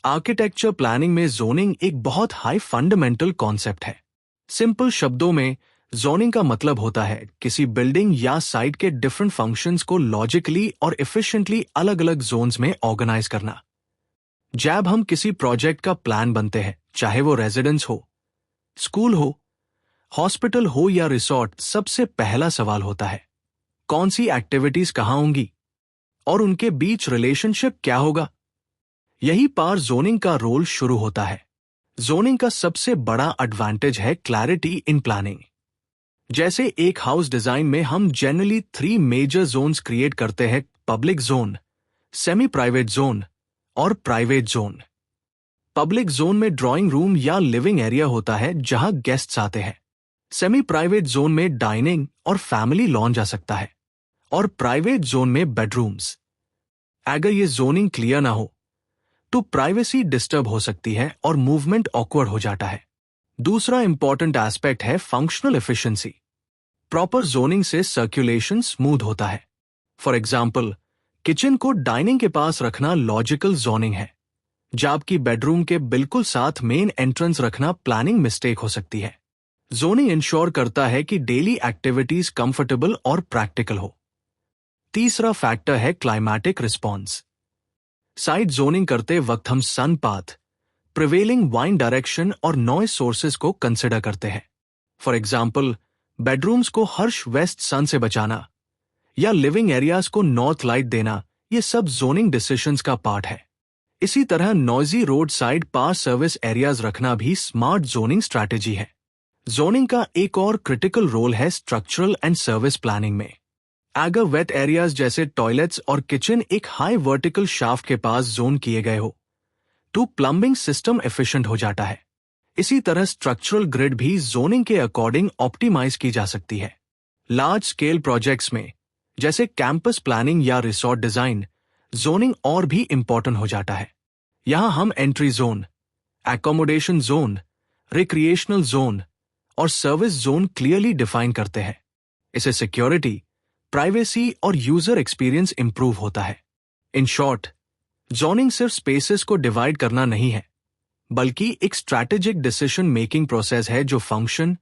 Architecture planning में zoning एक बहुत हाई फंडामेंटल कॉन्सेप्ट है। सिंपल शब्दों में जोनिंग का मतलब होता है किसी बिल्डिंग या साइट के डिफरेंट फंक्शंस को लॉजिकली और एफिशिएंटली अलग अलग जोन्स में ऑर्गेनाइज करना। जब हम किसी प्रोजेक्ट का प्लान बनते हैं, चाहे वो रेजिडेंस हो, स्कूल हो, हॉस्पिटल हो या रिसोर्ट, सबसे पहला सवाल होता है कौन सी एक्टिविटीज कहाँ होंगी और उनके बीच रिलेशनशिप क्या होगा। यही पार जोनिंग का रोल शुरू होता है। जोनिंग का सबसे बड़ा एडवांटेज है क्लैरिटी इन प्लानिंग। जैसे एक हाउस डिजाइन में हम जनरली 3 मेजर जोन्स क्रिएट करते हैं: public zone, semi private zone और प्राइवेट जोन। पब्लिक जोन में ड्राइंग रूम या लिविंग एरिया होता है जहां गेस्ट्स आते हैं। सेमी प्राइवेट जोन में डाइनिंग और फैमिली लॉन जा सकता है और प्राइवेट जोन में बेडरूम्स। अगर ये जोनिंग क्लियर ना हो तो प्राइवेसी डिस्टर्ब हो सकती है और मूवमेंट ऑकवर्ड हो जाता है। दूसरा इंपॉर्टेंट एस्पेक्ट है फंक्शनल एफिशिएंसी। प्रॉपर जोनिंग से सर्कुलेशन स्मूथ होता है। फॉर एग्जाम्पल, किचन को डाइनिंग के पास रखना लॉजिकल जोनिंग है, जबकि बेडरूम के बिल्कुल साथ मेन एंट्रेंस रखना प्लानिंग मिस्टेक हो सकती है। जोनिंग इंश्योर करता है कि डेली एक्टिविटीज कंफर्टेबल और प्रैक्टिकल हो। तीसरा फैक्टर है क्लाइमेटिक रिस्पॉन्स। साइट जोनिंग करते वक्त हम sun path, prevailing wind direction और नॉइज सोर्सेज को कंसिडर करते हैं। फॉर एग्जाम्पल, बेडरूम्स को हर्श वेस्ट सन से बचाना या लिविंग एरियाज को नॉर्थ लाइट देना, ये सब जोनिंग डिसीजंस का पार्ट है। इसी तरह noisy road side power service areas रखना भी स्मार्ट जोनिंग स्ट्रैटेजी है। जोनिंग का एक और क्रिटिकल रोल है स्ट्रक्चरल एंड सर्विस प्लानिंग में। अगर वेट एरियाज जैसे टॉयलेट्स और किचन एक हाई वर्टिकल शाफ्ट के पास जोन किए गए हो तो प्लम्बिंग सिस्टम एफिशिएंट हो जाता है। इसी तरह स्ट्रक्चरल ग्रिड भी जोनिंग के अकॉर्डिंग ऑप्टिमाइज की जा सकती है। लार्ज स्केल प्रोजेक्ट्स में जैसे कैंपस प्लानिंग या रिसोर्ट डिजाइन, जोनिंग और भी इंपॉर्टेंट हो जाता है। यहां हम entry zone, accommodation zone, recreational zone और सर्विस जोन क्लियरली डिफाइन करते हैं। इससे सिक्योरिटी, प्राइवेसी और यूजर एक्सपीरियंस इंप्रूव होता है। इन शॉर्ट, जोनिंग सिर्फ स्पेसेस को डिवाइड करना नहीं है, बल्कि एक स्ट्रैटेजिक डिसीजन मेकिंग प्रोसेस है जो फंक्शन,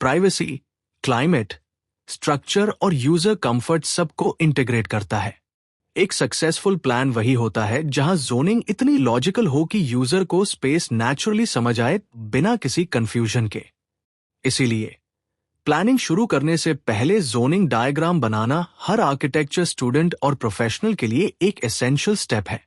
प्राइवेसी, क्लाइमेट, स्ट्रक्चर और यूजर कंफर्ट सबको इंटीग्रेट करता है। एक सक्सेसफुल प्लान वही होता है जहां जोनिंग इतनी लॉजिकल हो कि यूजर को स्पेस नेचुरली समझ आए बिना किसी कंफ्यूजन के। इसीलिए प्लानिंग शुरू करने से पहले जोनिंग डायग्राम बनाना हर आर्किटेक्चर स्टूडेंट और प्रोफेशनल के लिए एक एसेंशियल स्टेप है।